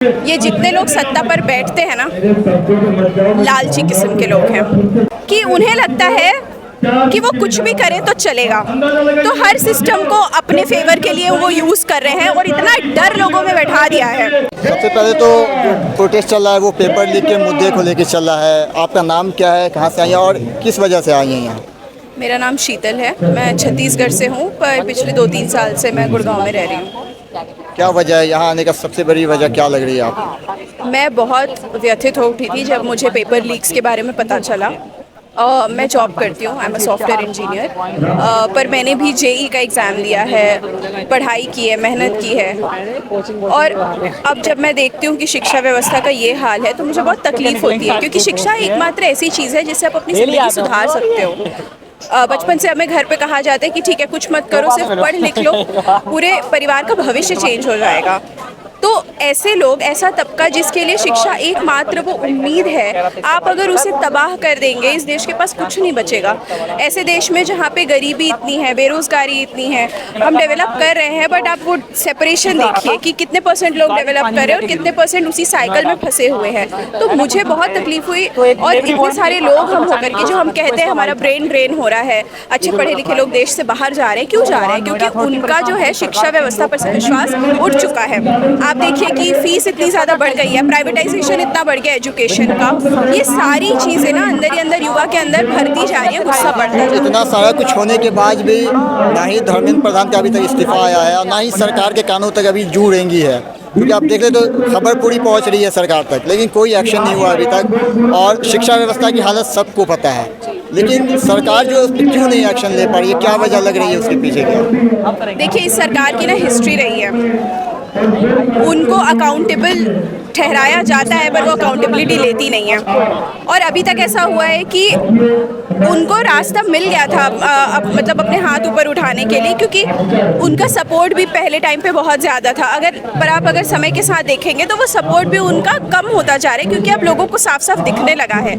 ये जितने लोग सत्ता पर बैठते हैं ना, लालची किस्म के लोग हैं कि उन्हें लगता है कि वो कुछ भी करे तो चलेगा, तो हर सिस्टम को अपने फेवर के लिए वो यूज़ कर रहे हैं और इतना डर लोगों में बैठा दिया है। सबसे पहले तो प्रोटेस्ट चल रहा है, वो पेपर लीक के मुद्दे को लेकर चल रहा है। आपका नाम क्या है, कहाँ से आई हैं और किस वजह से आई हैं यहाँ? मेरा नाम शीतल है, मैं छत्तीसगढ़ से हूँ, पर पिछले 2-3 साल से मैं गुड़गांव में रह रही हूँ। क्या वजह है यहाँ आने का? सबसे बड़ी वजह क्या लग रही है आपको? मैं बहुत व्यथित हो उठी थी जब मुझे पेपर लीक्स के बारे में पता चला। मैं जॉब करती हूँ, I am a software engineer, पर मैंने भी जेई का एग्ज़ाम दिया है, पढ़ाई की है, मेहनत की है, और अब जब मैं देखती हूँ कि शिक्षा व्यवस्था का ये हाल है तो मुझे बहुत तकलीफ़ होती है, क्योंकि शिक्षा एकमात्र ऐसी चीज़ है जिससे आप अपनी ज़िंदगी सुधार सकते हो। बचपन से हमें घर पे कहा जाता है कि ठीक है, कुछ मत करो, सिर्फ पढ़ लिख लो, पूरे परिवार का भविष्य चेंज हो जाएगा। तो ऐसे लोग, ऐसा तबका जिसके लिए शिक्षा एकमात्र वो उम्मीद है, आप अगर उसे तबाह कर देंगे, इस देश के पास कुछ नहीं बचेगा। ऐसे देश में जहाँ पे गरीबी इतनी है, बेरोज़गारी इतनी है, हम डेवलप कर रहे हैं, बट आप वो सेपरेशन देखिए कि कितने % लोग डेवलप कर रहे हैं और कितने % उसी साइकिल में फंसे हुए हैं। तो मुझे बहुत तकलीफ हुई, और इतने सारे लोग हम होकर के जो हम कहते हैं हमारा ब्रेन ड्रेन हो रहा है, अच्छे पढ़े लिखे लोग देश से बाहर जा रहे हैं, क्यों जा रहे हैं? क्योंकि उनका जो है शिक्षा व्यवस्था पर विश्वास उठ चुका है। आप देखिए कि फीस इतनी ज़्यादा बढ़ गई है, प्राइवेटाइजेशन इतना बढ़ गया एजुकेशन का, ये सारी चीज़ें ना अंदर ही अंदर युवा के अंदर भरती जा रही है, गुस्सा बढ़ता है। इतना सारा कुछ होने के बाद भी ना ही धर्मेंद्र प्रधान का अभी तक इस्तीफा आया है और ना ही सरकार के कानों तक अभी जू रेंगी है, क्योंकि आप देख रहे तो खबर पूरी पहुंच रही है सरकार तक, लेकिन कोई एक्शन नहीं हुआ अभी तक। और शिक्षा व्यवस्था की हालत सबको पता है, लेकिन सरकार जो उस पर क्यों नहीं एक्शन ले पा रही है? क्या वजह लग रही है उसके पीछे क्या? देखिए, इस सरकार की ना हिस्ट्री रही है, उनको अकाउंटेबल ठहराया जाता है पर वो अकाउंटेबिलिटी लेती नहीं है। और अभी तक ऐसा हुआ है कि उनको रास्ता मिल गया था मतलब अपने हाथ ऊपर उठाने के लिए, क्योंकि उनका सपोर्ट भी पहले टाइम पे बहुत ज़्यादा था। आप अगर समय के साथ देखेंगे तो वो सपोर्ट भी उनका कम होता जा रहा है, क्योंकि अब लोगों को साफ साफ दिखने लगा है।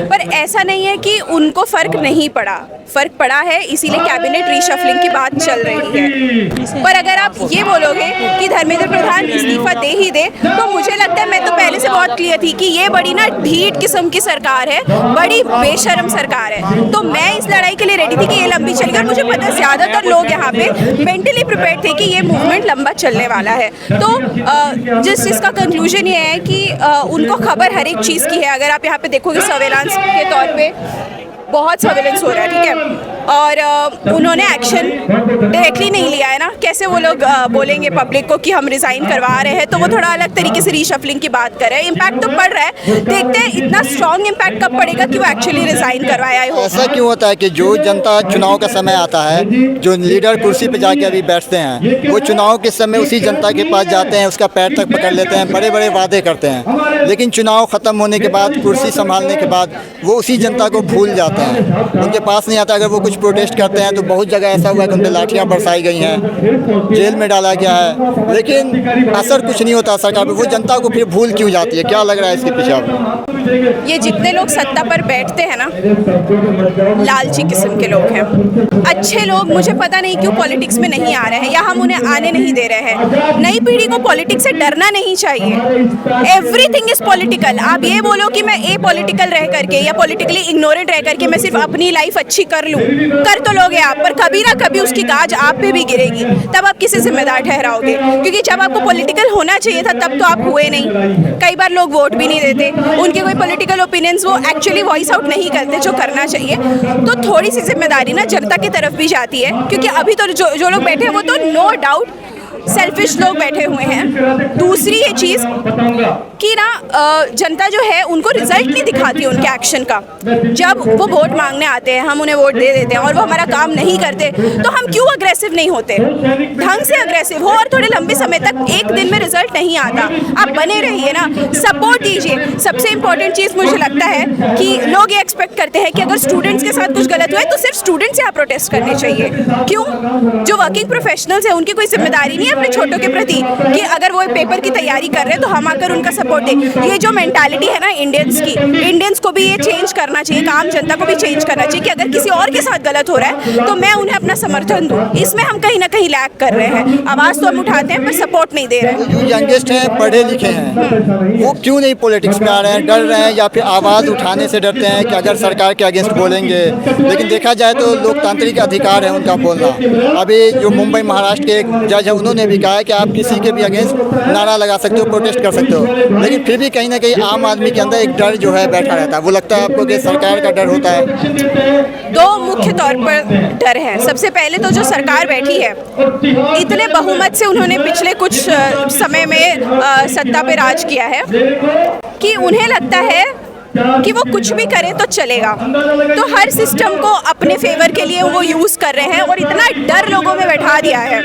पर ऐसा नहीं है कि उनको फ़र्क नहीं पड़ा, फ़र्क पड़ा है, इसीलिए कैबिनेट रीशफलिंग की बात चल रही है। पर अगर आप ये बोलोगे कि धर्मेंद्र प्रधान इस्तीफा दे ही दे, तो मुझे लगता है, मैं तो पहले से बहुत क्लियर थी कि ये बड़ी ना ढीठ किस्म की सरकार है, बड़ी बेशर्म सरकार है। तो मैं इस लड़ाई के लिए रेडी थी कि ये लंबी चलेगी, और मुझे पता है ज़्यादातर लोग यहाँ पे मेंटली प्रिपेयर्ड थे कि ये मूवमेंट लंबा चलने वाला है। तो जिस चीज़ का कंक्लूजन ये है कि उनको खबर हर एक चीज़ की है। अगर आप यहाँ पे देखोगे सर्वेलांस के तौर पे बहुत सर्वेलेंस हो रहा है, ठीक है, और उन्होंने एक्शन डायरेक्टली नहीं लिया है ना। कैसे वो लोग बोलेंगे पब्लिक को कि हम रिज़ाइन करवा रहे हैं, तो वो थोड़ा अलग तरीके से रीशफलिंग की बात कर रहे हैं। इम्पैक्ट तो पड़ रहा है, देखते हैं इतना स्ट्रॉन्ग इम्पैक्ट कब पड़ेगा कि वो एक्चुअली रिज़ाइन करवाया हो। ऐसा क्यों होता है कि जो जनता चुनाव का समय आता है, जो लीडर कुर्सी पर जाके अभी बैठते हैं, वो चुनाव के समय उसी जनता के पास जाते हैं, उसका पैर तक पकड़ लेते हैं, बड़े बड़े वादे करते हैं, लेकिन चुनाव ख़त्म होने के बाद, कुर्सी संभालने के बाद वो उसी जनता को भूल जाते हैं, उनके पास नहीं आता। अगर वो कुछ प्रोटेस्ट करते हैं तो बहुत जगह ऐसा हुआ है कि उन पर लाठियाँ बरसाई गई हैं, जेल में डाला गया है, लेकिन असर कुछ नहीं होता सरकार पर। वो जनता को फिर भूल क्यों जाती है? क्या लग रहा है इसके पीछे आपको? ये जितने लोग सत्ता पर बैठते हैं ना, लालची किस्म के लोग हैं। अच्छे लोग मुझे पता नहीं क्यों पॉलिटिक्स में नहीं आ रहे हैं, या हम उन्हें आने नहीं दे रहे हैं। नई पीढ़ी को पॉलिटिक्स से डरना नहीं चाहिए। Everything is political. आप ये बोलो कि मैं ए पॉलिटिकल रह करके या पॉलिटिकली इग्नोरेंट रह करके मैं सिर्फ अपनी लाइफ अच्छी कर लूँ, कर तो लोगे आप, पर कभी ना कभी उसकी गाज आप पे भी गिरेगी, तब आप किसे जिम्मेदार ठहराओगे? क्योंकि जब आपको पॉलिटिकल होना चाहिए था तब तो आप हुए नहीं। कई बार लोग वोट भी नहीं देते, उनके कोई पॉलिटिकल ओपिनियंस वो एक्चुअली वॉइस आउट नहीं करते जो करना चाहिए। तो थोड़ी सी जिम्मेदारी ना जनता की तरफ भी जाती है, क्योंकि अभी तो जो लोग बैठे हैं वो तो नो डाउट सेल्फिश लोग बैठे हुए हैं। दूसरी ये चीज़ कि ना जनता जो है उनको रिजल्ट नहीं दिखाती उनके एक्शन का। जब वो वोट मांगने आते हैं, हम उन्हें वोट दे देते हैं और वो हमारा काम नहीं करते, तो हम क्यों अग्रेसिव नहीं होते? ढंग से अग्रेसिव हो और थोड़े लंबे समय तक, एक दिन में रिजल्ट नहीं आता, आप बने रहिए ना, सपोर्ट दीजिए। सबसे इंपॉर्टेंट चीज़ मुझे लगता है कि लोग ये एक्सपेक्ट करते हैं कि अगर स्टूडेंट्स के साथ कुछ गलत हुआ है तो सिर्फ स्टूडेंट्स यहाँ प्रोटेस्ट करने चाहिए। क्यों? जो वर्किंग प्रोफेशनल्स हैं उनकी कोई जिम्मेदारी नहीं है अपने छोटों के प्रति कि अगर वो पेपर की तैयारी कर रहे हैं तो हम आकर उनका सपोर्ट दें। ये जो मेंटालिटी है ना इंडियंस की, इंडियंस को भी ये चेंज करना चाहिए, आम जनता को भी चेंज करना चाहिए कि अगर किसी और के साथ गलत हो रहा है तो मैं उन्हें अपना समर्थन दूं। इसमें हम कहीं ना कहीं लैग कर रहे हैं। आवाज़ तो हम उठाते हैं पर सपोर्ट नहीं दे रहे हैं। जो यंगेस्ट हैं, पढ़े लिखे हैं, वो क्यों नहीं पॉलिटिक्स में आ रहे हैं? डर रहे हैं या फिर आवाज़ उठाने से डरते हैं कि अगर सरकार के अगेंस्ट बोलेंगे? लेकिन देखा जाए तो लोकतांत्रिक अधिकार है उनका बोलना। अभी जो मुंबई महाराष्ट्र के एक जज है, उन्होंने भी कहा है कि आप किसी के भी अगेंस्ट नारा लगा सकते हो, प्रोटेस्ट कर सकते हो, लेकिन फिर भी कहीं ना कहीं आम आदमी के अंदर एक डर जो है बैठा रहता है। वो लगता है आपको कि सरकार का डर होता है? दो मुख्य तौर पर डर है। सबसे पहले तो जो सरकार बैठी है, इतने बहुमत से उन्होंने पिछले कुछ समय में सत्ता पे राज किया है कि उन्हें लगता है कि वो कुछ भी करें तो चलेगा, तो हर सिस्टम को अपने फेवर के लिए वो यूज़ कर रहे हैं और इतना डर लोगों में बैठा दिया है।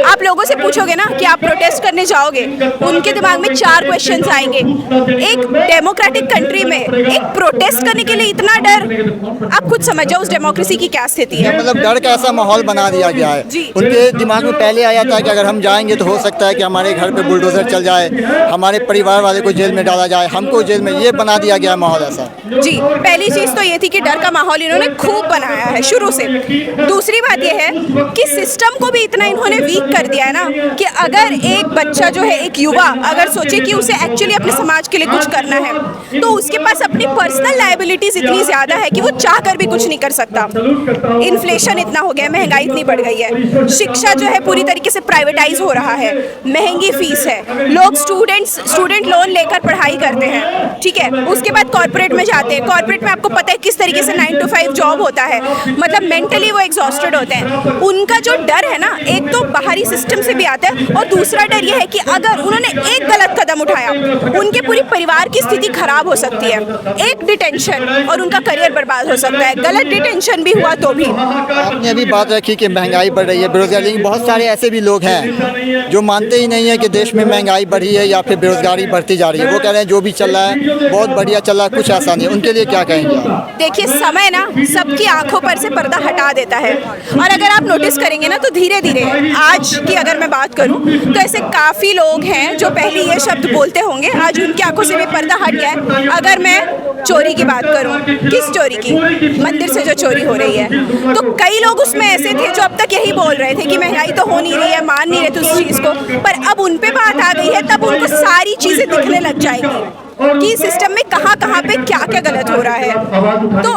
आप लोगों से पूछोगे ना कि आप प्रोटेस्ट करने जाओगे, उनके दिमाग में 4 क्वेश्चंस आएंगे। एक डेमोक्रेटिक कंट्री में एक प्रोटेस्ट करने के लिए इतना डर, आप खुद समझ जाओ उस डेमोक्रेसी की क्या स्थिति है। मतलब डर का ऐसा माहौल बना दिया गया है। उनके दिमाग में पहले आया था कि अगर हम जाएंगे तो हो सकता है कि हमारे घर पे बुलडोजर चल जाए, हमारे परिवार वाले को जेल में डाला जाए, हमको जेल में, ये बना दिया गया माहौल ऐसा। जी, पहली चीज़ तो ये थी कि डर का माहौल इन्होंने खूब बनाया है शुरू से। दूसरी बात ये है कि सिस्टम को भी इतना इन्होंने वीक कर दिया है ना कि अगर एक बच्चा जो है, एक युवा अगर सोचे कि उसे एक्चुअली अपने समाज के लिए कुछ करना है तो उसके पास अपनी पर्सनल लायबिलिटीज इतनी ज़्यादा है कि वो चाह कर भी कुछ नहीं कर सकता। इन्फ्लेशन इतना हो गया, महंगाई इतनी बढ़ गई है, शिक्षा जो है पूरी तरीके से प्राइवेटाइज हो रहा है, महंगी फीस है, लोग स्टूडेंट लोन लेकर पढ़ाई करते हैं, ठीक है। उसके बाद कॉर्पोरेट में जाते हैं, कॉर्पोरेट में आपको पता है किस तरीके से 9 to 5 जॉब होता है, मतलब मेंटली वो एग्जॉस्टेड होते हैं। उनका जो डर है ना, एक तो बाहरी सिस्टम से भी आता है और दूसरा डर ये है कि अगर उन्होंने एक गलत कदम उठाया, उनके पूरी परिवार की स्थिति खराब हो सकती है। एक डिटेंशन और उनका करियर बर्बाद हो सकता है, गलत डिटेंशन भी हुआ तो भी। आपने अभी बात रखी कि महंगाई बढ़ रही है, बेरोजगारी, लेकिन बहुत सारे ऐसे भी लोग हैं जो मानते ही नहीं है कि देश में महंगाई बढ़ी है या फिर बेरोजगारी बढ़ती जा रही है। वो कह रहे हैं जो भी चल रहा है बहुत बढ़िया चल रहा है, कुछ ऐसा नहीं। उनके लिए क्या कहेंगे? देखिए, समय ना सबकी आंखों पर से पर्दा हटा देता है और अगर आप नोटिस करेंगे ना तो धीरे धीरे, आज की अगर मैं बात करूं तो ऐसे काफ़ी लोग हैं जो पहले ये शब्द बोलते होंगे, आज उनकी आंखों से भी पर्दा हट गया है। अगर मैं चोरी की बात करूं, किस चोरी की? मंदिर से जो चोरी हो रही है, तो कई लोग उसमें ऐसे थे जो अब तक यही बोल रहे थे कि महंगाई तो हो नहीं रही है, मान नहीं रहे थे उस चीज़ को, पर अब उन पे बात आ गई है, तब उनको सारी चीज़ें दिखने लग जाएंगी कि सिस्टम में कहाँ पे क्या गलत हो रहा है। तो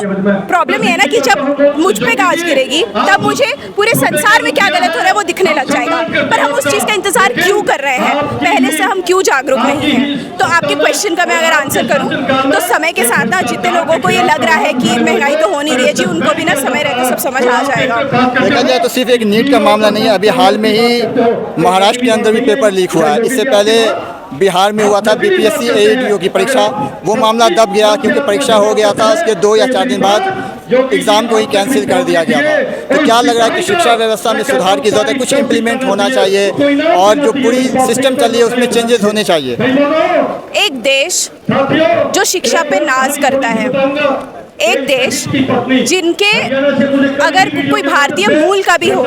प्रॉब्लम ये है ना कि जब मुझ पे गाज गिरेगी तब मुझे पूरे संसार में क्या गलत हो रहा है वो दिखने लग जाएगा, पर हम उस चीज़ का इंतज़ार क्यों कर रहे हैं? पहले से हम क्यों जागरूक नहीं हैं? तो आपके क्वेश्चन का मैं अगर आंसर करूं तो समय के साथ ना जितने लोगों को ये लग रहा है कि महंगाई तो हो नहीं रही है जी, उनको भी ना समय रहते सब समझ आ जाएगा। देखा जाए तो सिर्फ एक नीट का मामला नहीं है, अभी हाल में ही महाराष्ट्र के अंदर भी पेपर लीक हुआ है। इससे पहले बिहार में हुआ था बीपीएससी एडीओ की परीक्षा, वो मामला दब गया क्योंकि परीक्षा हो गया था, उसके 2 या 4 दिन बाद एग्ज़ाम को ही कैंसिल कर दिया गया था। तो क्या लग रहा है कि शिक्षा व्यवस्था में सुधार की ज़रूरत है, कुछ इम्प्लीमेंट होना चाहिए और जो पूरी सिस्टम चल रही है उसमें चेंजेस होने चाहिए? एक देश जो शिक्षा पे नाज करता है, एक देश जिनके अगर कोई भारतीय मूल का भी हो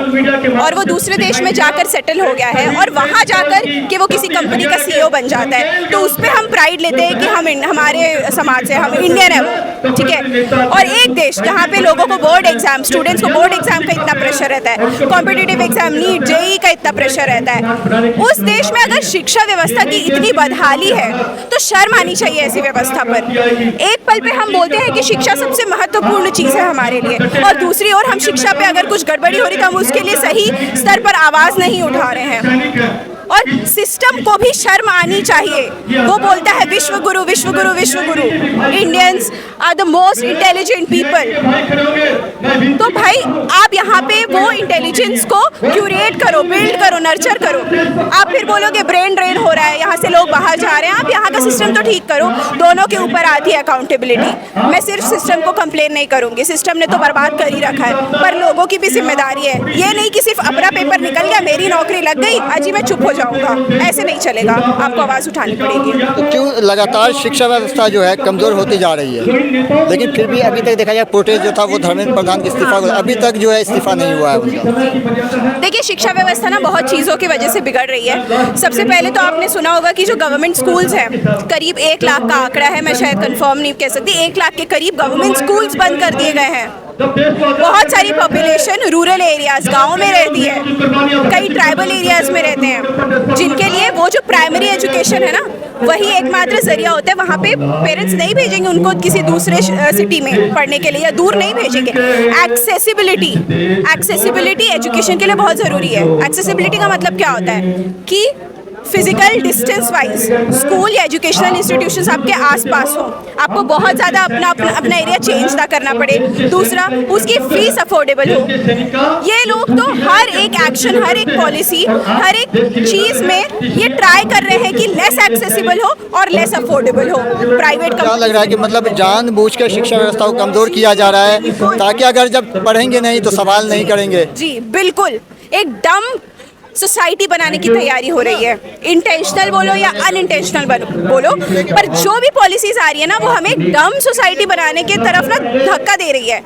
और वो दूसरे देश में जाकर सेटल हो गया है और वहाँ जाकर कि वो किसी कंपनी का सीईओ बन जाता है, तो उस पर हम प्राइड लेते हैं कि हम हमारे समाज से हम इंडियन है वो, ठीक है। और एक देश जहाँ पे लोगों को बोर्ड एग्जाम, स्टूडेंट्स को बोर्ड एग्जाम का इतना प्रेशर रहता है, कॉम्पिटिटिव एग्जाम, नीट, जेईई का इतना प्रेशर रहता है, उस देश में अगर शिक्षा व्यवस्था की इतनी बदहाली है तो शर्म आनी चाहिए ऐसी व्यवस्था पर। एक पल पे हम बोलते हैं कि शिक्षा सबसे महत्वपूर्ण चीज़ है हमारे लिए, और दूसरी ओर हम शिक्षा पे अगर कुछ गड़बड़ी हो रही तो हम उसके लिए सही स्तर पर आवाज़ नहीं उठा रहे हैं। और सिस्टम को भी शर्म आनी चाहिए। वो बोलता है विश्व गुरु विश्व गुरु विश्व गुरु, Indians are the most intelligent people. तो भाई आप यहाँ पे वो इंटेलिजेंस को क्यूरेट करो, बिल्ड करो, नर्चर करो। आप फिर बोलोगे ब्रेन ड्रेन हो रहा है, यहाँ से लोग बाहर जा रहे हैं, आप यहाँ का सिस्टम तो ठीक करो। दोनों के ऊपर आती है अकाउंटेबिलिटी। मैं सिर्फ सिस्टम को कंप्लेन नहीं करूँगी, सिस्टम ने तो बर्बाद कर ही रखा है, पर लोगों की भी जिम्मेदारी है। ये नहीं कि सिर्फ अपना पेपर निकल गया, मेरी नौकरी लग गई, अजी मैं चुप हो जाऊंगा, ऐसे नहीं चलेगा, आपको आवाज़ उठानी पड़ेगी। तो क्यों लगातार शिक्षा व्यवस्था जो है कमज़ोर होती जा रही है, लेकिन फिर भी अभी तक देखा जाए प्रोटेस्ट जो था वो धर्मेंद्र प्रधान का इस्तीफा हुआ, अभी तक जो है इस्तीफा नहीं हुआ है उनका। देखिए, शिक्षा व्यवस्था ना बहुत चीज़ों की वजह से बिगड़ रही है। सबसे पहले तो आपने सुना होगा कि जो गवर्नमेंट स्कूल्स हैं, करीब 1 लाख का आंकड़ा है, मैं शायद कंफर्म नहीं कह सकती, 1 लाख के करीब गवर्नमेंट स्कूल्स बंद कर दिए गए हैं। बहुत सारी पॉपुलेशन रूरल एरियाज, गाँव में रहती है, कई ट्राइबल एरियाज में रहते हैं, जिनके लिए वो जो प्राइमरी एजुकेशन है ना, वही एकमात्र जरिया होता है। वहाँ पे पेरेंट्स नहीं भेजेंगे उनको किसी दूसरे सिटी में पढ़ने के लिए, या दूर नहीं भेजेंगे। एक्सेसिबिलिटी एजुकेशन के लिए बहुत ज़रूरी है। एक्सेसिबिलिटी का मतलब क्या होता है कि फिजिकल डिस्टेंस वाइज स्कूल या एजुकेशनल इंस्टीट्यूशंस आपके आसपास हो, आपको बहुत ज़्यादा अपना एरिया चेंज ना करना पड़े। दूसरा, उसकी फीस अफोर्डेबल हो। ये लोग तो हर एक एक्शन, हर एक पॉलिसी, हर एक चीज़ में ये ट्राई कर रहे हैं कि लेस एक्सेसिबल हो और लेस अफोर्डेबल हो। प्राइवेट क्या लग रहा है कि मतलब जानबूझकर शिक्षा व्यवस्था को कमज़ोर किया जा रहा है, ताकि अगर जब पढ़ेंगे नहीं तो सवाल नहीं करेंगे? जी बिल्कुल, एक डम सोसाइटी बनाने की तैयारी हो रही है। इंटेंशनल बोलो या अनइंटेंशनल बोलो, पर जो भी पॉलिसीज आ रही है ना, वो हमें डम सोसाइटी बनाने की तरफ ना धक्का दे रही है।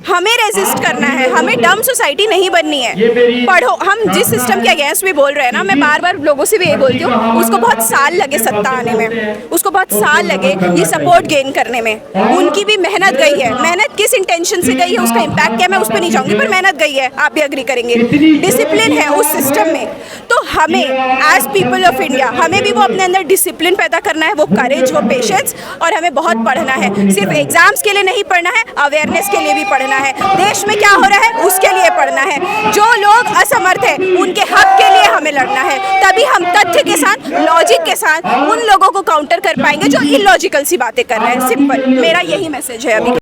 हमें रेजिस्ट करना है, हमें डम सोसाइटी नहीं बननी है। पढ़ो, हम जिस सिस्टम के अगेंस्ट भी बोल रहे हैं ना, मैं बार बार लोगों से भी यही बोलती हूँ, उसको बहुत साल लगे सत्ता आने में, उसको बहुत साल लगे ये सपोर्ट गेन करने में। उनकी भी मेहनत गई है, मेहनत किस इंटेंशन से गई है, उसका इम्पैक्ट क्या, मैं उस पर नहीं जाऊँगी, पर मेहनत गई है, आप भी एग्री करेंगे। डिसिप्लिन है उस सिस्टम में, तो हमें एज पीपल ऑफ इंडिया, हमें भी वो अपने अंदर डिसिप्लिन पैदा करना है, वो करेज, वो पेशेंस, और हमें बहुत पढ़ना है। सिर्फ एग्जाम्स के लिए नहीं पढ़ना है, अवेयरनेस के लिए भी पढ़ना है। देश में क्या हो रहा है उसके लिए पढ़ना है। जो लोग असमर्थ हैं उनके हक के लिए हमें लड़ना है, तभी हम तथ्य के साथ, लॉजिक के साथ उन लोगों को काउंटर कर पाएंगे जो इलॉजिकल सी बातें कर रहे हैं। सिंपल, मेरा यही मैसेज है अभी।